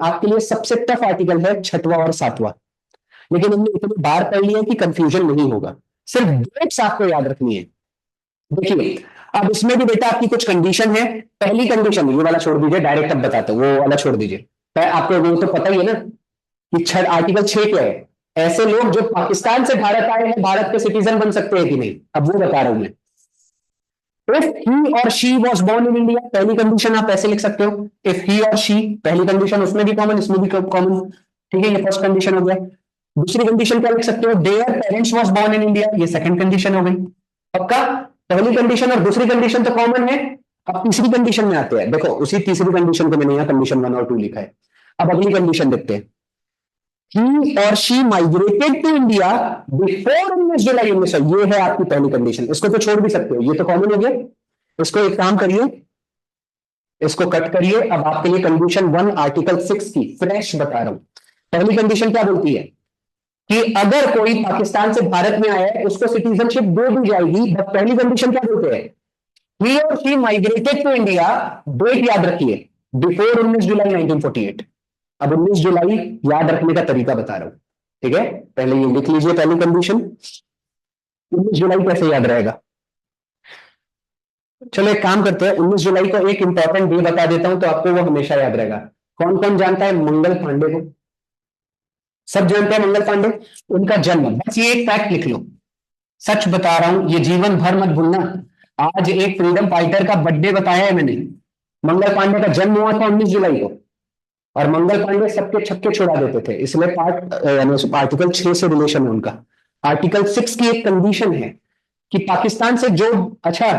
आपके लिए सबसे टफ आर्टिकल है छठवां और सातवां, लेकिन हमने इतनी बार पढ़ लिया कि कंफ्यूजन नहीं होगा। सिर्फ डेट्स आपको याद रखनी है। देखिए, अब इसमें भी बेटा आपकी कुछ कंडीशन है। पहली कंडीशन ये वाला छोड़ दीजिए, डायरेक्ट अब बताते हैं, वो वाला छोड़ दीजिए। आपको वो तो पता ही है ना कि आर्टिकल 6 क्या है। ऐसे लोग जो पाकिस्तान से भारत आए हैं भारत के सिटीजन बन सकते हैं कि नहीं, अब वो बता रहा हूं मैं। इफ ही और she was born in India, पहली कंडीशन आप ऐसे लिख सकते हो, इफ ही और शी, पहली कंडीशन, उसमें भी कॉमन इसमें भी कॉमन। ठीक है, ये फर्स्ट कंडीशन हो गया। दूसरी कंडीशन क्या लिख सकते हो, their parents was born in India, ये सेकंड कंडीशन हो गई। पक्का, पहली कंडीशन और दूसरी कंडीशन तो कॉमन है। अब तीसरी कंडीशन में आते हैं, देखो उसी तीसरी कंडीशन को मैंने यहाँ कंडीशन 1 और 2 लिखा है। अब अगली कंडीशन देखते हैं। ही और she migrated to India before 19 July 1900, ये है आपकी पहली कंडीशन। इसको तो छोड़ भी सकते हो, ये तो कॉमन हो गया। इसको एक काम करिए, इसको कट करिए। अब आपके लिए कंडीशन 1 आर्टिकल 6 की फ्रेश बता रहा हूं। पहली कंडीशन क्या बोलती है कि अगर कोई पाकिस्तान से भारत में आया है उसको सिटीजनशिप दे दी जाएगी। बट पहली कंडीशन क्या बोलते हैं, ही और she migrated to India, date याद रखिए, बिफोर 19 जुलाई 1948। अब 19 जुलाई याद रखने का तरीका बता रहा हूं। ठीक है, पहले ये लिख लीजिए पहली कंडीशन। 19 जुलाई कैसे याद रहेगा, चलो एक काम करते हैं, 19 जुलाई को एक इंपॉर्टेंट डे बता देता हूं तो आपको वो हमेशा याद रहेगा। कौन कौन जानता है मंगल पांडे को, सब जानते हैं मंगल पांडे, उनका जन्म, बस ये एक फैक्ट लिख लो। सच बता रहा हूं, ये जीवन भर मत भूलना। आज एक फ्रीडम फाइटर का बर्थडे बताया है मैंने। मंगल पांडे का जन्म हुआ था 19 जुलाई को, और मंगल पांडे सबके छक्के छुड़ा देते थे, इसलिए आर्टिकल 6 से रिलेशन है उनका। आर्टिकल 6 की एक कंडीशन है कि पाकिस्तान से जो, अच्छा,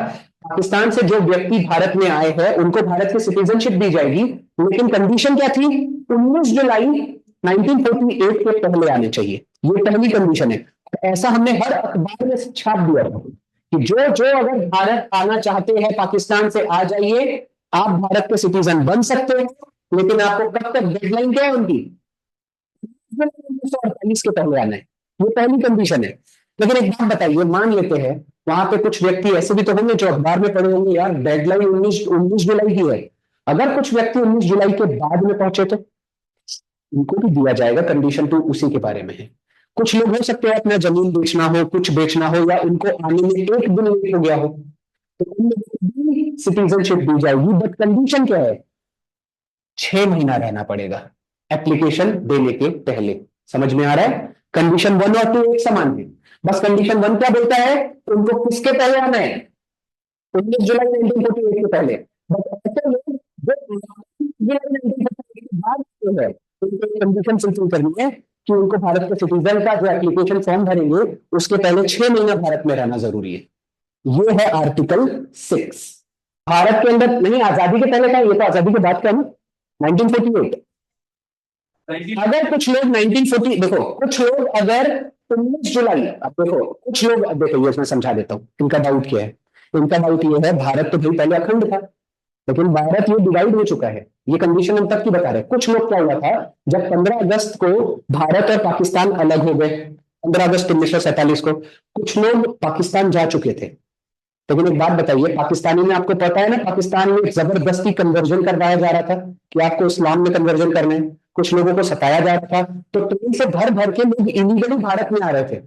पाकिस्तान से जो व्यक्ति भारत में आए हैं उनको भारत की सिटीजनशिप दी जाएगी, लेकिन कंडीशन क्या थी, 19 जुलाई 1948 के पहले आने चाहिए। ये पहली कंडीशन है। ऐसा हमने हर अखबार में छाप दिया था कि जो जो अगर भारत आना चाहते हैं पाकिस्तान से आ जाइए, आप भारत के सिटीजन बन सकते हैं, लेकिन आपको कब तक, डेडलाइन क्या है उनकी, 1948 के पहले आना है। ये पहली कंडीशन है। लेकिन एक बात बताइए, मान लेते हैं वहां पे कुछ व्यक्ति ऐसे भी तो होंगे जो अखबार में पढ़े होंगे, यार डेडलाइन 19 जुलाई की है। अगर कुछ व्यक्ति 19 जुलाई के बाद में पहुंचे तो उनको भी दिया जाएगा, कंडीशन 2 उसी के बारे में है। कुछ लोग हो सकते हैं अपना जमीन बेचना हो, कुछ बेचना हो, या उनको आने में एक दिन लेट हो गया हो, तो उनमें सिटीजनशिप दी जाएगी। बट कंडीशन क्या है, 6 महीना रहना पड़ेगा एप्लीकेशन देने के पहले। समझ में आ रहा है, कंडीशन 1 और 2 एक समान है। बस कंडीशन 1 क्या बोलता है, उनको किसके पहले आना है, 19 जुलाई 1948 के पहले। बट ऐसे लोग जो जुलाई 1948 के बाद जो है, उनको कंडीशन फुलफिल करनी है कि उनको भारत के सिटीजन का जो एप्लीकेशन फॉर्म भरेंगे उसके पहले 6 महीना भारत में रहना जरूरी है। ये है आर्टिकल 6। भारत के अंदर नहीं, आजादी के पहले का, ये तो आजादी के बाद का ना, 1948। अगर कुछ लोग 1940, देखो कुछ लोग अगर 19 जुलाई, अब देखो कुछ लोग, देखो ये मैं समझा देता हूँ इनका डाउट क्या है। इनका डाउट ये है, भारत तो भाई पहले अखंड था, लेकिन भारत ये डिवाइड हो चुका है। ये कंडीशन हम तक की बता रहे हैं। कुछ लोग क्या हुआ था, जब 15 अगस्त को भारत और पाकिस्तान अलग हो गए, 15 अगस्त 1947 को, कुछ लोग पाकिस्तान जा चुके थे। लेकिन एक बात बताइए, पाकिस्तानी में आपको पता है ना, पाकिस्तान में जबरदस्ती कन्वर्जन करवाया जा रहा था कि आपको इस्लाम में कन्वर्जन करना है, कुछ लोगों को सताया जा रहा था, तो ट्रेन से भर भर के लोग इलीगली भारत में आ रहे थे।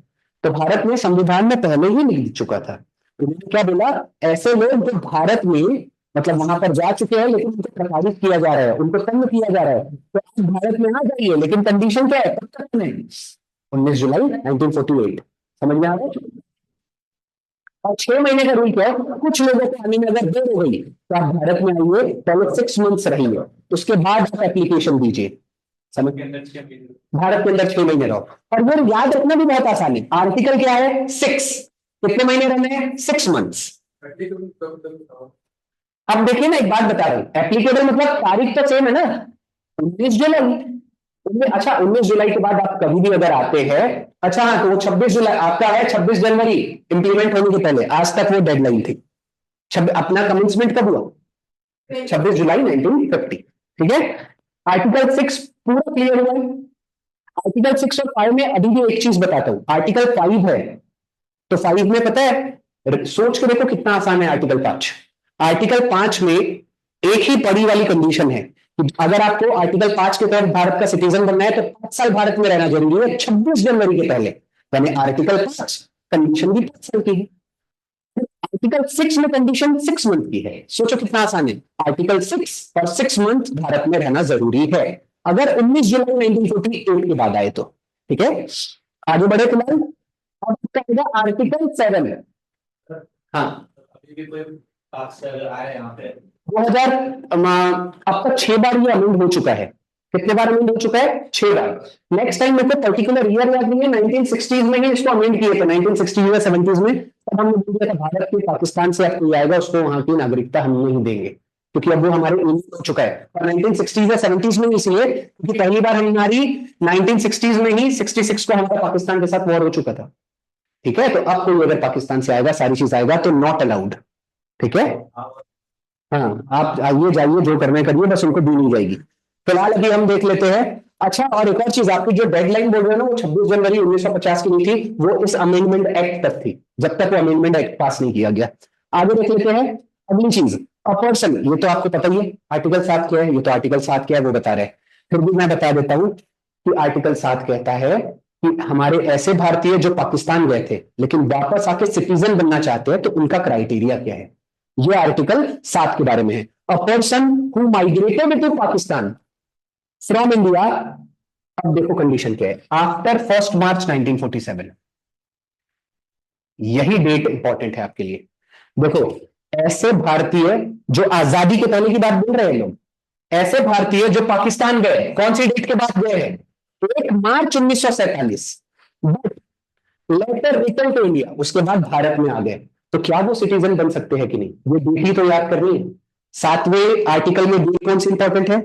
तो भारत में संविधान में पहले ही लिख चुका था। उन्होंने क्या बोला, ऐसे लोग जो भारत में, मतलब वहां पर जा चुके हैं लेकिन उनको प्रताड़ित किया जा रहा है, उनको तंग किया जा रहा है, तो आप भारत में आ जाइए, लेकिन कंडीशन क्या है, कब तक में, 19 जुलाई 1948। समझ में आ रहा है। और 6 महीने का रूल क्या है, कुछ लोगों को आने में अगर देर हो गई तो आप भारत में आइए, पहले 6 मंथ्स रहिए, उसके बाद आप एप्लीकेशन दीजिए। समझ, भारत के अंदर 6 महीने रहो। और वो याद रखना भी बहुत आसान है, आर्टिकल क्या है, 6, कितने महीने रहने हैं, 6 मंथ्स। अब देखिए ना, एक बात बता रहा हूं, एप्लीकेबल मतलब तारीख तो सेम है ना, 19 जुलाई। अच्छा, 19 जुलाई के बाद आप कभी भी अगर आते हैं, अच्छा हाँ, तो वो 26 जुलाई आपका है, 26 जनवरी इंप्लीमेंट होने के पहले, आज तक वो डेडलाइन थी। अपना कमेंसमेंट कब हुआ, 26 जुलाई 1950। ठीक है, आर्टिकल 6 पूरा क्लियर हुआ है। आर्टिकल 6 और 5 में अभी भी एक चीज बताता हूं, आर्टिकल 5 है तो 5 में पता है, सोच के देखो कितना आसान है आर्टिकल 5। आर्टिकल 5 में एक ही पड़ी वाली कंडीशन है कि अगर आपको आर्टिकल 5 के तहत भारत का सिटीजन बनना है तो 5 साल भारत में रहना जरूरी है 26 जनवरी के पहले, यानी आर्टिकल 5 कंडीशन भी 5 साल की है। आर्टिकल 6 में कंडीशन 6 मंथ की है। सोचो कितना आसान है, आर्टिकल 6 और 6 मंथ भारत में रहना जरूरी है अगर 19 जुलाई 1948 के बाद आए तो। ठीक है, आगे बढ़े फिलहाल। अब इसका आर्टिकल 7। हाँ, अभी भी कोई आए यहाँ पे 2000 अब तक 6 बार ये अमेंड हो चुका है। कितने बार अमेंड हो चुका है? 6 बार। नेक्स्ट टाइम मेरे को पर्टिकुलर ईयर याद नहीं है, 1960s में ही इसको अमेंड किए थे, 1960 या 70s में। तब हमने बोल दिया था भारत के पाकिस्तान से अब कोई आएगा उसको वहां की नागरिकता हम नहीं देंगे, क्योंकि अब वो हमारे यूनियन हो चुका है। और 1960s या 70s में इसलिए क्योंकि पहली बार हमारी 1960s में ही 66 को हमारा पाकिस्तान के साथ वॉर हो चुका था। ठीक है, तो अब कोई अगर पाकिस्तान से आएगा, सारी चीज आएगा तो नॉट अलाउड। ठीक है, हाँ, आप आइए जाइए जो करना है करिए, बस उनको दी नहीं जाएगी। फिलहाल अभी हम देख लेते हैं। अच्छा, और एक और चीज, आपकी जो डेडलाइन बोल रहे हैं ना, वो 26 जनवरी 1950 की नहीं थी, वो इस अमेंडमेंट एक्ट तक थी, जब तक वो अमेंडमेंट एक्ट पास नहीं किया गया। आगे देख लेते हैं अगली चीज, अ पर्सन। ये तो आपको पता ही है आर्टिकल 7 क्या है, ये तो आर्टिकल 7 क्या है वो बता रहे हैं, फिर भी मैं बता देता हूं कि आर्टिकल 7 कहता है कि हमारे ऐसे भारतीय जो पाकिस्तान गए थे लेकिन वापस आके सिटीजन बनना चाहते हैं तो उनका क्राइटेरिया क्या है। ये आर्टिकल 7 के बारे में है। A person who migrated to Pakistan from India, अब देखो कंडीशन क्या है, आफ्टर 1 मार्च 1947। यही डेट इंपॉर्टेंट है आपके लिए। देखो, ऐसे भारतीय जो आजादी के पहले की बात बोल रहे हैं लोग, ऐसे भारतीय जो पाकिस्तान गए, कौन सी डेट के बाद गए हैं? 1 March 1947, but later return to India, उसके बाद भारत में आ गए, तो क्या वो सिटीजन बन सकते हैं कि नहीं? ये डेट ही तो याद करनी है। 7वें आर्टिकल में डेट कौन सी इंपॉर्टेंट है?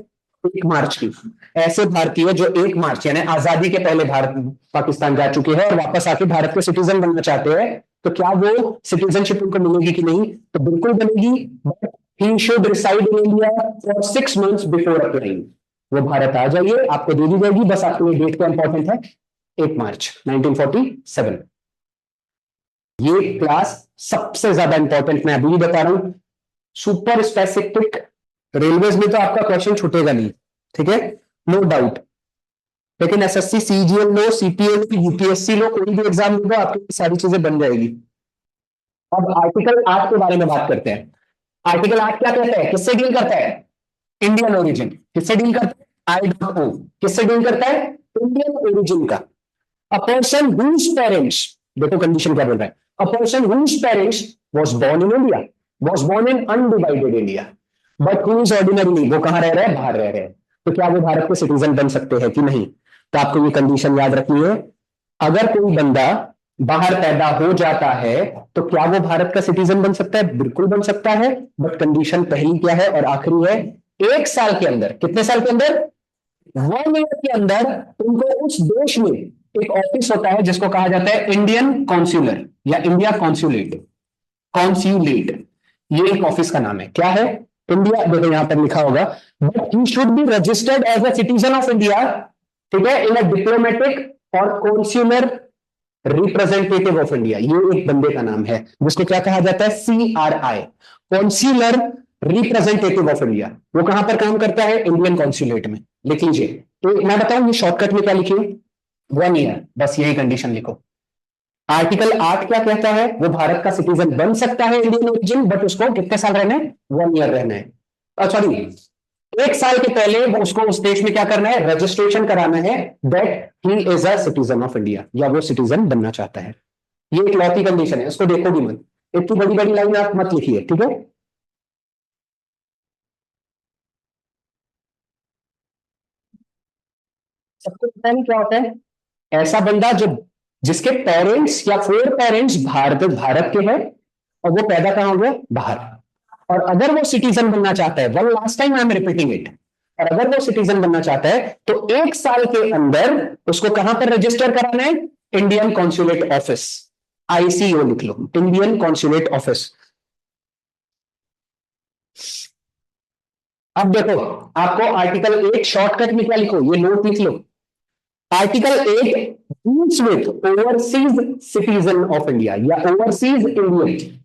1 मार्च की। ऐसे भारतीय जो 1 मार्च यानी आजादी के पहले भारत पाकिस्तान जा चुके हैं और वापस आके भारत के सिटीजन बनना चाहते हैं, तो क्या वो सिटीजनशिप उनको मिलेगी कि नहीं? तो बिल्कुल बनेगी, but he should reside in India for 6 months before applying. वो भारत आ जाइए, आपको दे दी जाएगी, बस आपको ये डेट का इंपॉर्टेंट है, 1 मार्च 1947। ये क्लास सबसे ज्यादा इंपॉर्टेंट मैं अभी बता रहा हूं, सुपर स्पेसिफिक। रेलवेज में तो आपका क्वेश्चन छूटेगा नहीं, ठीक है, नो डाउट, लेकिन एसएससी, सीजीएल लो, सीपीएल लो, यूपीएससी लो, कोई भी एग्जाम लो, आपकी सारी चीजें बन जाएगी। अब आर्टिकल 8 के बारे में बात करते हैं। आर्टिकल 8 क्या कहता है, किससे डील करता है? Indian origin. किससे डील करता है? आई.ओ। किससे डील करता है? इंडियन ओरिजिन का। अ पर्सन whose पेरेंट्स, देखो कंडीशन क्या बोल रहा है, a person whose parents was born in India, was born in undivided India, but who is ordinarily, वो कहां रह रहे हैं? बाहर रह रहे हैं, तो क्या वो भारत के सिटीजन बन सकते हैं कि नहीं? तो आपको ये कंडीशन याद रखनी है। अगर कोई बंदा बाहर पैदा हो जाता है तो क्या वो भारत का सिटीजन बन सकता है? बिल्कुल बन सकता है, बट कंडीशन पहली क्या है और आखिरी है, 1 साल के अंदर। कितने साल के अंदर? 1 ईयर के अंदर उनको उस देश में एक ऑफिस होता है जिसको कहा जाता है इंडियन कॉन्स्युलर या इंडिया कॉन्स्युलेट। कॉन्स्युलेट, ये एक ऑफिस का नाम है। क्या है? इंडिया, देखो यहां पर लिखा होगा, but he should be registered as a citizen of India, ठीक है, इन अ डिप्लोमेटिक और कॉन्स्युलर रिप्रेजेंटेटिव ऑफ इंडिया। ये एक बंदे का नाम है जिसको क्या कहा जाता है? CRI, consular representative of India. वो कहां पर काम करता है? इंडियन कॉन्स्युलेट में। लिख लीजिए, तो मैं बताऊं ये शॉर्टकट में क्या लिखिए, 1 ईयर, बस यही कंडीशन लिखो। आर्टिकल 8 क्या कहता है? वो भारत का सिटीजन बन सकता है इंडियन ओरिजिन, बट उसको कितने साल रहना है? 1 ईयर रहना है। सॉरी, 1 साल के पहले वो उसको उस देश में क्या करना है? रजिस्ट्रेशन कराना है that he is a citizen of India, या वो सिटीजन बनना चाहता है। ये एक लौती कंडीशन है, उसको देखोगी मत, इतनी बड़ी बड़ी लाइन आप मत लिखिए, ठीक है। सबको पता नहीं क्या होता है? ऐसा बंदा जो, जिसके पेरेंट्स या फोर पेरेंट्स भारत भारत के हैं और वो पैदा कहां हो गए? बाहर। और अगर वो सिटीजन बनना चाहता है, one last time I am repeating it, और अगर वो सिटीजन बनना चाहता है तो 1 साल के अंदर उसको कहां पर रजिस्टर कराना है? इंडियन कॉन्सुलेट ऑफिस, ICO लिख लो, इंडियन कॉन्सुलेट ऑफिस। अब देखो, आपको आर्टिकल 8 शॉर्टकट में क्या लिखो, ये नोट लिख लो। Article 8 deals with overseas citizen of India या ओवरसीज इंडियन,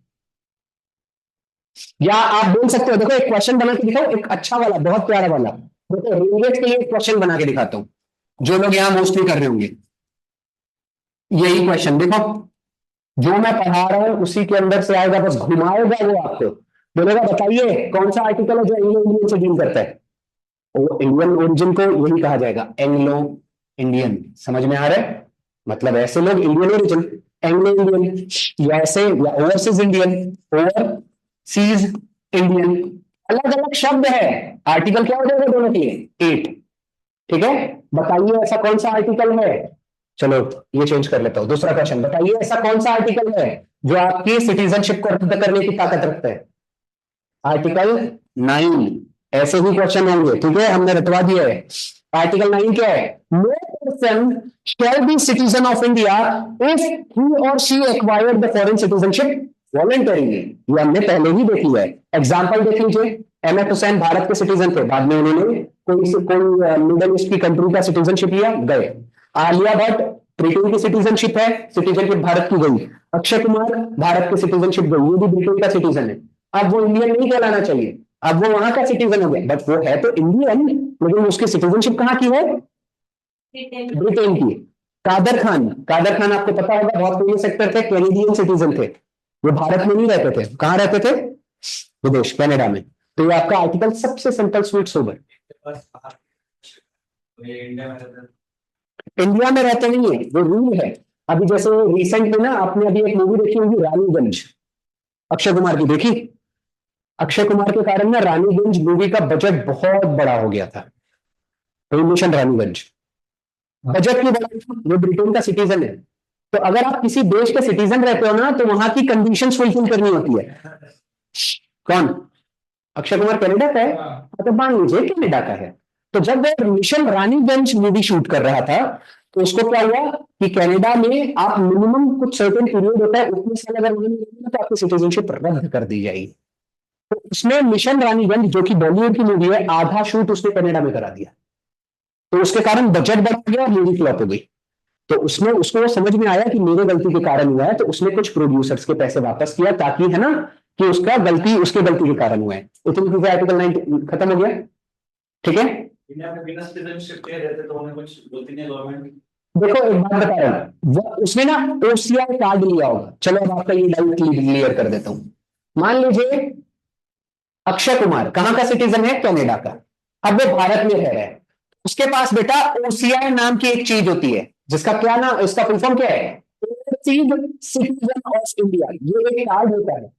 या आप बोल सकते हो, देखो एक क्वेश्चन बना के दिखाओ, एक अच्छा वाला, बहुत प्यारा वाला। देखो रेलवे के लिए क्वेश्चन बना के दिखाता हूं, जो लोग यहाँ मोस्टली कर रहे होंगे। यही क्वेश्चन देखो, जो मैं पढ़ा रहा हूं उसी के अंदर से आएगा, बस घुमाएगा वो आपको, बोलेगा बताइए कौन सा आर्टिकल है जो एंग्लो इंडियन से डील करता है। वो इंडियन ओरिजिन को यही कहा जाएगा, एंग्लो इंडियन। समझ में आ रहा है? मतलब ऐसे लोग इंडियन ओरिजिन, एंग्लो इंडियन, या ऐसे या ओवरसीज इंडियन, ओवरसीज इंडियन, अलग अलग शब्द है। आर्टिकल क्या हो जाएगा दोनों के लिए? एट। ठीक है, बताइए ऐसा कौन सा आर्टिकल है। चलो ये चेंज कर लेता हूं, दूसरा क्वेश्चन, बताइए ऐसा कौन सा आर्टिकल है जो आपकी सिटीजनशिप को रद्द करने की ताकत रखता है? आर्टिकल 9। ऐसे ही क्वेश्चन होंगे, ठीक है, हमने रटवा दिया है। आर्टिकल 9 क्या है? No person shall be citizen of India if he और she acquired the foreign citizenship voluntarily. ये हमने पहले ही देख लिया है। एग्जाम्पल देख लीजिए, एम एफ हुसैन भारत के सिटीजन थे, बाद में उन्होंने कोई मिडल ईस्ट की कंट्री का सिटीजनशिप लिया, गए। आलिया भट्ट ब्रिटेन की सिटीजनशिप है, सिटीजनशिप भारत की गई। अक्षय कुमार भारत की सिटीजनशिप गई, ये भी ब्रिटेन का सिटीजन है। अब वो इंडियन नहीं कहलाना चाहिए, अब वो वहां का सिटीजन हो गया, बट वो है तो इंडियन, लेकिन उसकी सिटीजनशिप कहाँ की है? ब्रिटेन की। कादर खान आपको पता होगा, बहुत फेमस एक्टर थे, कैनेडियन सिटीजन थे। वो भारत में नहीं रहते थे, कहाँ रहते थे? विदेश, कनाडा में। तो ये आपका आर्टिकल सबसे सिंपल स्वीट सोबर। इंडिया में रहते नहीं है, वो रूल है। अभी जैसे रिसेंट में ना आपने अभी एक मूवी देखी होगी रानीगंज, अक्षय कुमार की, देखी? अक्षय कुमार के कारण ना रानीगंज मूवी का बजट बहुत बड़ा हो गया था। मिशन रानीगंज बजट क्यों बड़ा? वो ब्रिटेन का सिटीजन है। तो अगर आप किसी देश के सिटीजन रहते हो ना, तो वहां की कंडीशंस फुलफिल करनी होती है। कौन? अक्षय कुमार कनाडा का है, तो मान लीजिए कनाडा का है। तो जब वो मिशन रानीगंज मूवी शूट कर रहा था, तो उसको क्या हुआ कि कनाडा में आप मिनिमम कुछ सर्टेन पीरियड होता है, उतने साल अगर वहां नहीं तो आपकी सिटीजनशिप रद्द कर दी जाएगी। तो उसने मिशन रानीगंज, जो कि बॉलीवुड की मूवी है, आधा शूट उसने कनाडा में करा दिया। तो उसके कारण बजट बढ़ गया और मूवी फ्लॉप हो गई। तो उसमें उसको समझ में आया कि मेरे गलती के कारण हुआ है, तो उसने कुछ प्रोड्यूसर्स के पैसे वापस किया, ताकि है ना कि उसका गलती उसके गलती के कारण हुआ है। इतनी चीजें आर्टिकल 9 खत्म हो गया। ठीक है, देखो एक बात बता रहा हूं, उसने ना ओसीआई कार्ड लिया होगा। चलो अब आपका ये डाउट क्लियर कर देता हूं। मान लीजिए अक्षय कुमार कहां का सिटीजन है? कनाडा का। अब वो भारत में रह रहा है, उसके पास बेटा ओसीआई नाम की एक चीज होती है, जिसका क्या नाम, इसका फुल फॉर्म क्या है? Citizen of India. ये एक कार्ड होता है।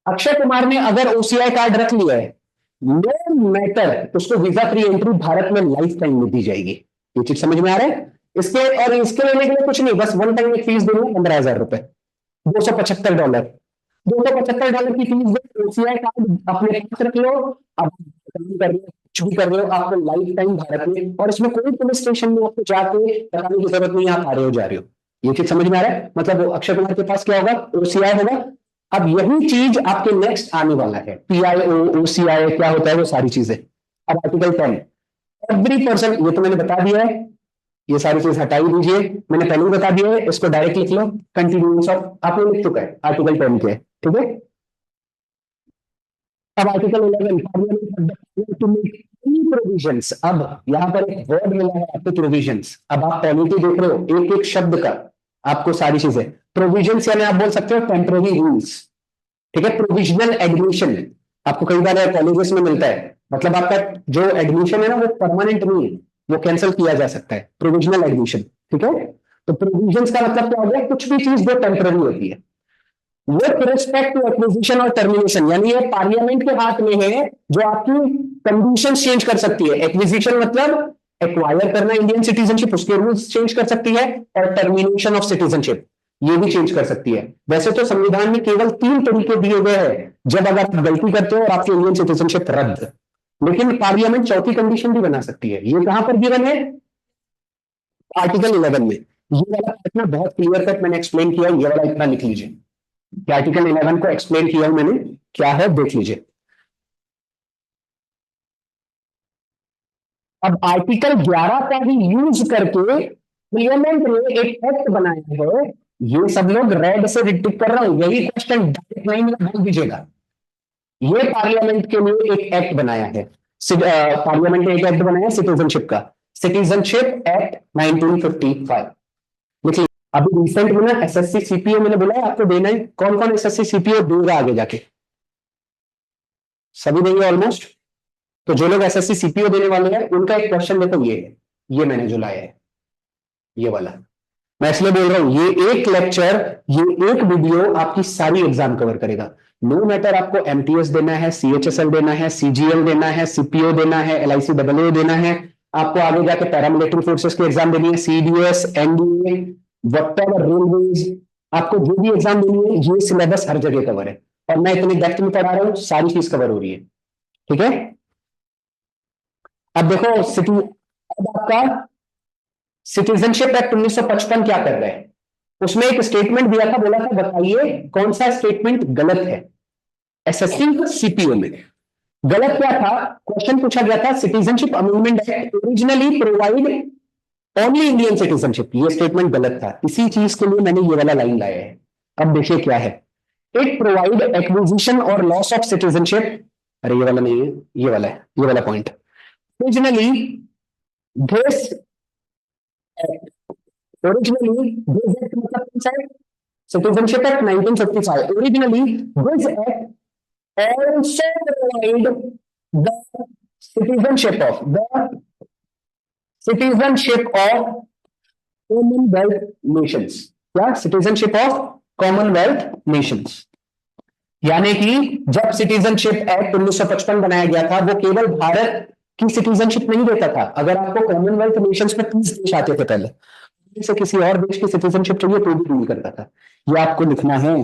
अक्षय कुमार ने अगर ओसीआई कार्ड रख लिया है, नो मैटर, उसको वीजा फ्री एंट्री भारत में लाइफ टाइम में दी जाएगी। ये चीज समझ में आ रहा है? इसके और इसके लेने के लिए कुछ नहीं, बस वन टाइम एक फीस देनी, $15,000, $275। $275 की फीस दो, ओसीआई कार्ड अपने पास रख लो। अब काम कर रहे हो, कुछ भी कर रहे हो, आपको लाइफ टाइम भारत में, और इसमें कोई पुलिस स्टेशन में आपको जाके कराने की जरूरत नहीं, आप आ रहे हो जा रहे हो। ये चीज समझ में आ रहा है? मतलब वो अक्षय कुमार के पास क्या होगा? ओसीआई होगा। अब यही चीज आपके नेक्स्ट आने वाला है, पीआईओ, ओसीआई क्या होता है, वो सारी चीजें। अब आर्टिकल 10, एवरी पर्सन, ये तो मैंने बता दिया है, ये सारी चीज हटा ही दीजिए, मैंने पहले ही बता दिया है, इसको डायरेक्ट लिख लो। कंटिन्यूस ऑफ आपने लिख चुका है, आर्टिकल 10 के, ठीक है। अब आर्टिकल 11, प्रोविजंस। अब यहां पर एक वर्ड मिला है आपको, प्रोविजंस। अब आप पॉलिटी देख रहे हो, एक एक शब्द का आपको सारी चीजें। प्रोविजंस यानी आप बोल सकते हो टेम्पररी रूल्स, ठीक है। प्रोविजनल एडमिशन आपको कई बार कॉलेजेस में मिलता है, मतलब आपका जो एडमिशन है ना, वो परमानेंट नहीं है, वो कैंसिल किया जा सकता है, प्रोविजनल एडमिशन, ठीक है। तो प्रोविजंस का मतलब क्या हो गया? कुछ भी चीज जो टेम्पररी होती है। विथ रिस्पेक्ट टू एक्विजिशन और टर्मिनेशन, यानी ये पार्लियामेंट के हाथ में है, जो आपकी कंडीशन चेंज कर सकती है। एक्विजिशन मतलब एक्वायर करना इंडियन सिटीजनशिप, उसके रूल्स चेंज कर सकती है, और टर्मिनेशन ऑफ सिटीजनशिप ये भी चेंज कर सकती है। वैसे तो संविधान में केवल 3 तरीके दिए गए हैं जब अगर आप गलती करते हो और आपकी इंडियन सिटीजनशिप रद्द, लेकिन पार्लियामेंट चौथी कंडीशन भी बना सकती है। ये कहां पर गिवन है? आर्टिकल 11 में। ये वाला इतना बहुत क्लियर कट मैंने एक्सप्लेन किया, ये वाला इतना लिख लीजिए कि आर्टिकल 11 को एक्सप्लेन किया हूं मैंने, क्या है देख लीजिए। अब आर्टिकल 11 का ही यूज करके पार्लियामेंट ने एक एक्ट बनाया है। ये सब लोग रेड से टिक कर रहा हूं, यही क्वेश्चन डायरेक्ट लाइन में बोल दीजिएगा। ये पार्लियामेंट के लिए एक एक्ट बनाया है, पार्लियामेंट ने एक एक्ट बनाया सिटीजनशिप का, सिटीजनशिप एक्ट 1955। देखिए अभी रिसेंट में ना एसएससी सीपीओ मैंने बोला है आपको देना है, कौन कौन एसएससी सीपीओ देगा आगे जाके? सभी देंगे ऑलमोस्ट। तो जो लोग एसएससी सीपीओ देने वाले हैं उनका एक क्वेश्चन देखो, ये है, ये मैंने जो लाया है ये वाला। मैं इसलिए बोल रहा हूं ये एक लेक्चर, ये एक वीडियो आपकी सारी एग्जाम कवर करेगा। नो मैटर आपको एमटीएस देना है, सीएचएसएल देना है, सीजीएल देना है, सीपीओ देना है, एलआईसी डब्ल्यू देना है, आपको आगे जाके पैरामिलिट्री फोर्सेस की एग्जाम देनी है, सीडीएस, एनडीए, वटेवर, रेलवेज, आपको जो भी एग्जाम देनी है ये सिलेबस हर जगह कवर है। और मैं इतनी डेप्थ में पढ़ा रहा हूं, सारी चीज कवर हो रही है। ठीक है, अब देखो सिटी, अब आपका सिटीजनशिप एक्ट 1955 क्या कर रहा है? उसमें एक स्टेटमेंट दिया था, बोला था बताइए कौन सा स्टेटमेंट गलत है। एसएससी सीपीओ में गलत क्या था? क्वेश्चन पूछा गया था citizenship amendment act originally provide only Indian citizenship, ये स्टेटमेंट गलत था। इसी चीज के लिए मैंने ये वाला लाइन लाया है। अब देखिए क्या है, इट प्रोवाइड एक्विजिशन और लॉस ऑफ सिटीजनशिप, अरे ये वाला नहीं है, ये वाला है, ये वाला point. Originally this originally this act मतलब कौन सा है? Citizenship act 1955। Originally this act also provide the citizenship of commonwealth nations. क्या? Citizenship of commonwealth nations. यानी कि जब सिटीजनशिप एक्ट 1955 बनाया गया था वो केवल भारत की सिटीजनशिप नहीं देता था। अगर आपको कॉमनवेल्थ नेशंस में 30 देश आते थे पहले, से किसी और देश की सिटीजनशिप चाहिए तो भी रूल करता था। ये आपको लिखना है।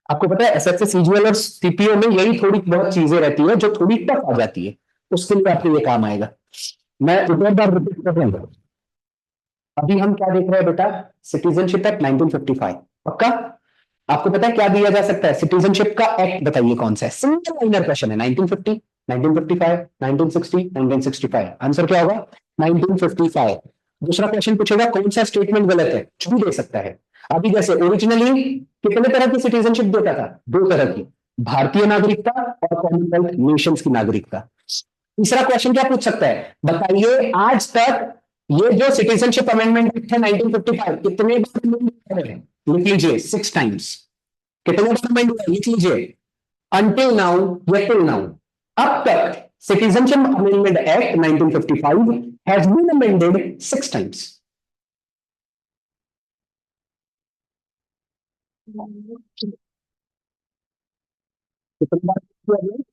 आपको पता है एसएससी सीजीएल और सीपीओ में यही थोड़ी बहुत चीजें रहती है जो थोड़ी टफ आ जाती है, उसके लिए आपको ये काम आएगा। मैं एक बार रिपीट कर रहा हूं, अभी हम क्या देख रहे हैं बेटा? Citizenship act 1955। पक्का? आपको पता है क्या दिया जा सकता है? सिटीजनशिप का एक्ट बताइए कौन सा है? सिंपल लाइनर क्वेश्चन है। 1950, 1955, 1960, 1965। आंसर क्या होगा? 1955। दूसरा क्वेश्चन पूछेगा कौन सा स्टेटमेंट गलत है, कुछ भी दे सकता है। अभी जैसे ओरिजिनली कितने तरह की सिटीजनशिप देता था? 2 तरह की, भारतीय नागरिकता और कॉमनवेल्थ नेशंस की नागरिकता। तीसरा क्वेश्चन क्या पूछ सकता है? बताइए आज तक ये जो सिटीजनशिप अमेंडमेंट एक्ट है 1955 कितने बार amendment हुए हैं? लिख लीजिए 6 टाइम्स। कितने बार अमेंड हुआ है? लिख लीजिए अंटिल नाउ या टिल नाउ। अब तक citizenship amendment act 1955 has been amended 6 times.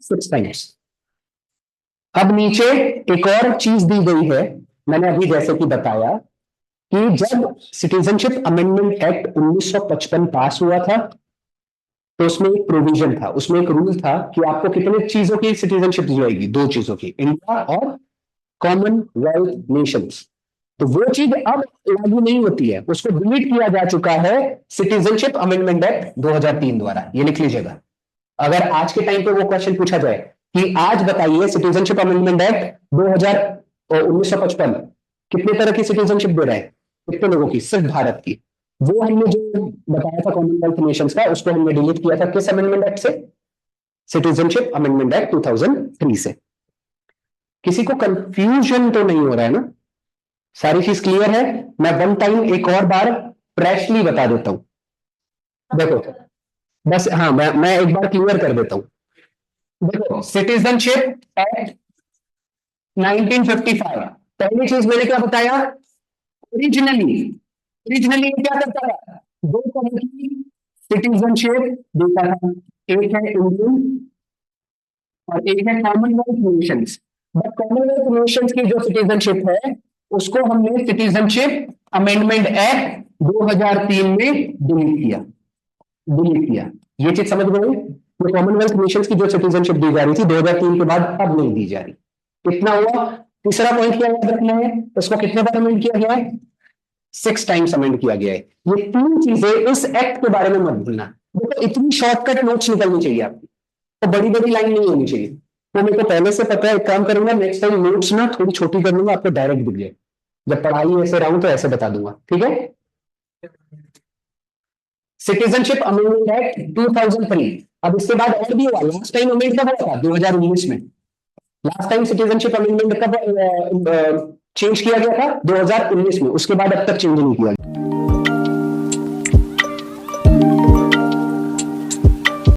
6 times. अब नीचे एक और चीज दी गई है, मैंने अभी जैसे कि बताया कि जब सिटीजनशिप अमेंडमेंट एक्ट 1955 पास हुआ था तो उसमें एक प्रोविजन था, उसमें एक रूल था कि आपको कितने चीजों की सिटीजनशिप दी जाएगी? 2 चीजों की, इंडिया और कॉमनवेल्थ नेशंस। तो वो चीज अब लागू नहीं होती है, उसको डिलीट किया जा चुका है सिटीजनशिप अमेंडमेंट एक्ट 2003 द्वारा। ये लिख लीजिएगा। अगर आज के टाइम पे वो क्वेश्चन पूछा जाए कि आज बताइए सिटीजनशिप अमेंडमेंट एक्ट 1955 कितने तरह की सिटीजनशिप दे रहा है? कितने लोगों की? सिर्फ भारत की। वो हमने जो बताया था कॉमनवेल्थ नेशंस का, उसको हमने डिलीट किया था किस अमेंडमेंट एक्ट से? सिटीजनशिप अमेंडमेंट एक्ट 2003 से। किसी को कंफ्यूजन तो नहीं हो रहा है ना? सारी चीज क्लियर है? मैं वन टाइम एक और बार फ्रेशली बता देता हूं। देखो बस, हाँ मैं एक बार क्लियर कर देता हूं। देखो सिटीजनशिप एक्ट 1955, पहली चीज मैंने क्या बताया? ओरिजिनली, ओरिजिनली क्या करता था? 2 तरह की सिटीजनशिप देता था, एक है इंडियन और एक है Commonwealth Nations. But Commonwealth Nations की जो सिटीजनशिप है उसको हमने सिटीजनशिप अमेंडमेंट एक्ट 2003 में डिलीट किया। ये चीज समझ गए? तो कॉमनवेल्थ नेशंस की जो सिटीजनशिप दी जा रही थी 2003 के बाद अब नहीं दी जा रही। इतना हुआ। तीसरा पॉइंट क्या याद रखना है? इसको कितने बार अमेंड किया गया है? 6 टाइम्स अमेंड किया गया है। ये 3 चीजें इस एक्ट के बारे में मत भूलना। देखो इतनी शॉर्टकट नोट्स निकलनी चाहिए आपकी, तो बड़ी बड़ी लाइन नहीं होनी चाहिए। तो मेरे को पहले से पता है, एक काम करूंगा नेक्स्ट टाइम नोट्स ना थोड़ी छोटी कर लूंगा, आपको डायरेक्ट दिख जाए। जब पढ़ाई ऐसे रहूं तो ऐसे बता दूंगा, ठीक है? Citizenship amendment act 2003। अब इसके बाद और भी हुआ, लास्ट टाइम अमेंड कब हुआ था? 2019 में। लास्ट टाइम सिटीजनशिप अमेंडमेंट कब चेंज किया गया था? 2019 में, उसके बाद अब तक चेंज नहीं किया गया।